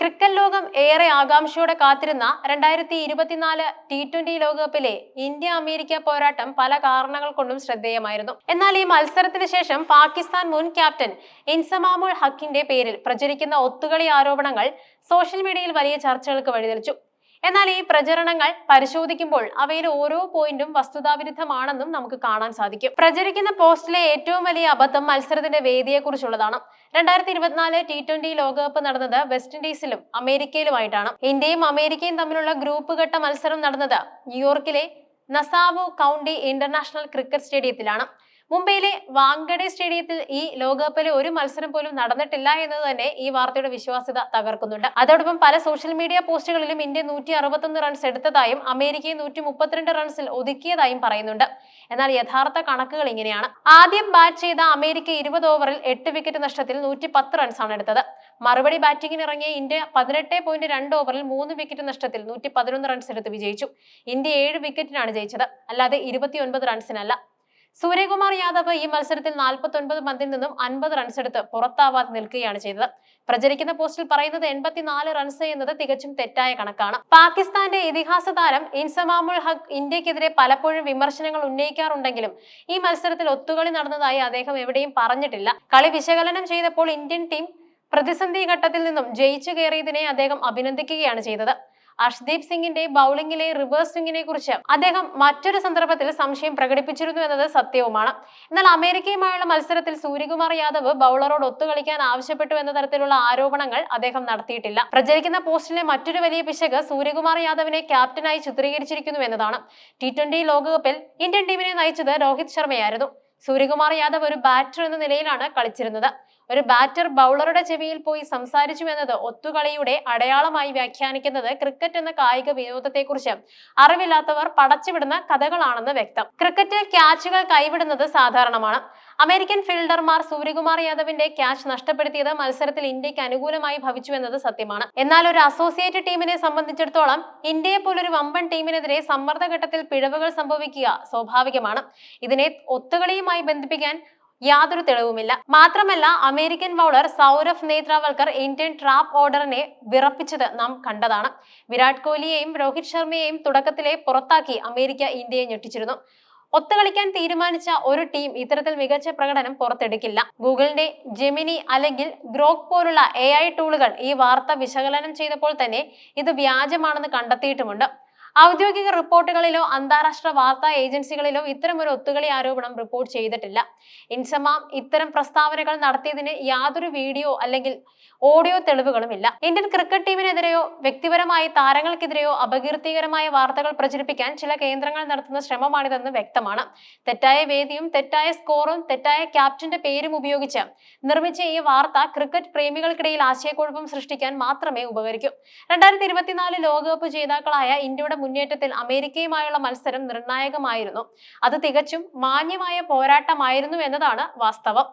Cricket ലോകം ഏറെ ആകാംക്ഷയോടെ കാത്തിരുന്ന 2024 T20 ലോകകപ്പിലെ ഇന്ത്യ അമേരിക്ക പോരാട്ടം പല കാരണങ്ങൾ കൊണ്ടും ശ്രദ്ധേയമായിരുന്നു. എന്നാൽ ഈ മത്സരത്തിന് ശേഷം പാകിസ്ഥാൻ മുൻ ക്യാപ്റ്റൻ ഇൻസമാമുൽ ഹക്കിന്റെ പേരിൽ പ്രചരിക്കുന്ന ഒത്തുകളി ആരോപണങ്ങൾ സോഷ്യൽ മീഡിയയിൽ വലിയ ചർച്ചകൾക്ക് വഴിതെളിച്ചു. എന്നാൽ ഈ പ്രചരണങ്ങൾ പരിശോധിക്കുമ്പോൾ അവയിൽ ഓരോ പോയിന്റും വസ്തുതാവിരുദ്ധമാണെന്നും നമുക്ക് കാണാൻ സാധിക്കും. പ്രചരിക്കുന്ന പോസ്റ്റിലെ ഏറ്റവും വലിയ അബദ്ധം മത്സരത്തിന്റെ വേദിയെക്കുറിച്ചുള്ളതാണ്. 2024 T20 ലോകകപ്പ് നടന്നത് വെസ്റ്റ് ഇൻഡീസിലും അമേരിക്കയിലുമായിട്ടാണ്. ഇന്ത്യയും അമേരിക്കയും തമ്മിലുള്ള ഗ്രൂപ്പ് ഘട്ട മത്സരം നടന്നത് ന്യൂയോർക്കിലെ നസാവോ കൗണ്ടി ഇന്റർനാഷണൽ ക്രിക്കറ്റ് സ്റ്റേഡിയത്തിലാണ്. മുംബൈയിലെ വാങ്കഡെ സ്റ്റേഡിയത്തിൽ ഈ ലോകകപ്പിലെ ഒരു മത്സരം പോലും നടന്നിട്ടില്ല എന്നത് തന്നെ ഈ വാർത്തയുടെ വിശ്വാസ്യത തകർക്കുന്നുണ്ട്. അതോടൊപ്പം പല സോഷ്യൽ മീഡിയ പോസ്റ്റുകളിലും ഇന്ത്യ 161 റൺസ് എടുത്തതായും അമേരിക്കയെ 132 റൺസിൽ ഒതുക്കിയതായും പറയുന്നുണ്ട്. എന്നാൽ യഥാർത്ഥ കണക്കുകൾ ഇങ്ങനെയാണ്. ആദ്യം ബാറ്റ് ചെയ്ത അമേരിക്ക 20 ഓവറിൽ 8 വിക്കറ്റ് നഷ്ടത്തിൽ 110 റൺസാണ് എടുത്തത്. മറുപടി ബാറ്റിംഗിന് ഇറങ്ങിയ ഇന്ത്യ 18.2 ഓവറിൽ 3 വിക്കറ്റ് നഷ്ടത്തിൽ 111 റൺസ് എടുത്ത് വിജയിച്ചു. ഇന്ത്യ 7 വിക്കറ്റിനാണ് ജയിച്ചത്, അല്ലാതെ 29 റൺസിനല്ല. സൂര്യകുമാർ യാദവ് ഈ മത്സരത്തിൽ 49 പന്തിൽ നിന്നും 50 റൺസ് എടുത്ത് പുറത്താവാതെ നിൽക്കുകയാണ് ചെയ്തത്. പ്രചരിക്കുന്ന പോസ്റ്റിൽ പറയുന്നത് 84 റൺസ് എന്നത് തികച്ചും തെറ്റായ കണക്കാണ്. പാകിസ്ഥാന്റെ ഇതിഹാസ താരം ഇൻസമാമുൽ ഹക്ക് ഇന്ത്യക്കെതിരെ പലപ്പോഴും വിമർശനങ്ങൾ ഉന്നയിക്കാറുണ്ടെങ്കിലും ഈ മത്സരത്തിൽ ഒത്തുകളി നടന്നതായി അദ്ദേഹം എവിടെയും പറഞ്ഞിട്ടില്ല. കളി വിശകലനം ചെയ്തപ്പോൾ ഇന്ത്യൻ ടീം പ്രതിസന്ധി ഘട്ടത്തിൽ നിന്നും ജയിച്ചു കയറിയതിനെ അദ്ദേഹം അഭിനന്ദിക്കുകയാണ് ചെയ്തത്. അർഷ്ദീപ് സിംഗിന്റെ ബൌളിംഗിലെ റിവേഴ്സ് സ്വിംഗിനെ കുറിച്ച് അദ്ദേഹം മറ്റൊരു സന്ദർഭത്തിൽ സംശയം പ്രകടിപ്പിച്ചിരുന്നു എന്നത് സത്യവുമാണ്. എന്നാൽ അമേരിക്കയുമായുള്ള മത്സരത്തിൽ സൂര്യകുമാർ യാദവ് ബൌളറോട് ഒത്തുകളിക്കാൻ ആവശ്യപ്പെട്ടു എന്ന തരത്തിലുള്ള ആരോപണങ്ങൾ അദ്ദേഹം നടത്തിയിട്ടില്ല. പ്രചരിക്കുന്ന പോസ്റ്റിലെ മറ്റൊരു വലിയ പിശക് സൂര്യകുമാർ യാദവിനെ ക്യാപ്റ്റനായി ചിത്രീകരിച്ചിരിക്കുന്നു എന്നതാണ്. T20 ലോകകപ്പിൽ ഇന്ത്യൻ ടീമിനെ നയിച്ചത് രോഹിത് ശർമ്മയായിരുന്നു. സൂര്യകുമാർ യാദവ് ഒരു ബാറ്റർ എന്ന നിലയിലാണ് കളിച്ചിരുന്നത്. ഒരു ബാറ്റർ ബൌളറുടെ ചെവിയിൽ പോയി സംസാരിച്ചു എന്നത് ഒത്തുകളിയുടെ അടയാളമായി വ്യാഖ്യാനിക്കുന്നത് ക്രിക്കറ്റ് എന്ന കായിക വിനോദത്തെക്കുറിച്ച് അറിവില്ലാത്തവർ പടച്ചുവിടുന്ന കഥകളാണെന്ന് വ്യക്തം. ക്രിക്കറ്റിൽ ക്യാച്ചുകൾ കൈവിടുന്നത് സാധാരണമാണ്. അമേരിക്കൻ ഫീൽഡർമാർ സൂര്യകുമാർ യാദവിന്റെ ക്യാച്ച് നഷ്ടപ്പെടുത്തിയത് മത്സരത്തിൽ ഇന്ത്യക്ക് അനുകൂലമായി ഭവിച്ചു എന്നത് സത്യമാണ്. എന്നാൽ ഒരു അസോസിയേറ്റ് ടീമിനെ സംബന്ധിച്ചിടത്തോളം ഇന്ത്യയെ പോലൊരു വമ്പൻ ടീമിനെതിരെ സമ്മർദ്ദഘട്ടത്തിൽ പിഴവുകൾ സംഭവിക്കുക സ്വാഭാവികമാണ്. ഇതിനെ ഒത്തുകളിയുമായി ബന്ധിപ്പിക്കാൻ യാതൊരു തെളിവുമില്ല. മാത്രമല്ല, American bowler Saurabh Netravalkar Indian ട്രാപ്പ് ഓർഡറിനെ വിറപ്പിച്ചത് നാം കണ്ടതാണ്. വിരാട് കോഹ്ലിയെയും രോഹിത് ശർമ്മയെയും തുടക്കത്തിലെ പുറത്താക്കി അമേരിക്ക ഇന്ത്യയെ ഞെട്ടിച്ചിരുന്നു. ഒത്തുകളിക്കാൻ തീരുമാനിച്ച ഒരു ടീം ഇത്തരത്തിൽ മികച്ച പ്രകടനം പുറത്തെടുക്കില്ല. ഗൂഗിളിന്റെ ജെമിനി അല്ലെങ്കിൽ ഗ്രോക്ക് പോലുള്ള AI ടൂളുകൾ ഈ വാർത്ത വിശകലനം ചെയ്തപ്പോൾ തന്നെ ഇത് വ്യാജമാണെന്ന് കണ്ടെത്തിയിട്ടുമുണ്ട്. ഔദ്യോഗിക റിപ്പോർട്ടുകളിലോ അന്താരാഷ്ട്ര വാർത്താ ഏജൻസികളിലോ ഇത്തരം ഒരു ഒത്തുകളി ആരോപണം റിപ്പോർട്ട് ചെയ്തിട്ടില്ല. ഇൻസമാം ഇത്തരം പ്രസ്താവനകൾ നടത്തിയതിന് യാതൊരു വീഡിയോ അല്ലെങ്കിൽ ഓഡിയോ തെളിവുകളുമില്ല. ഇന്ത്യൻ ക്രിക്കറ്റ് ടീമിനെതിരെയോ വ്യക്തിപരമായി താരങ്ങൾക്കെതിരെയോ അപകീർത്തികരമായ വാർത്തകൾ പ്രചരിപ്പിക്കാൻ ചില കേന്ദ്രങ്ങൾ നടത്തുന്ന ശ്രമമാണിതെന്ന് വ്യക്തമാണ്. തെറ്റായ വേദിയും തെറ്റായ സ്കോറും തെറ്റായ ക്യാപ്റ്റന്റെ പേരും ഉപയോഗിച്ച് നിർമ്മിച്ച ഈ വാർത്ത ക്രിക്കറ്റ് പ്രേമികൾക്കിടയിൽ ആശയക്കുഴപ്പം സൃഷ്ടിക്കാൻ മാത്രമേ ഉപകരിക്കൂ. 2024 ലോകകപ്പ് ജേതാക്കളായ ഇന്ത്യയുടെ മുന്നേറ്റത്തിൽ അമേരിക്കയുമായുള്ള മത്സരം നിർണായകമായിരുന്നു. അത് തികച്ചും മാന്യമായ പോരാട്ടമായിരുന്നു എന്നതാണ് വാസ്തവം.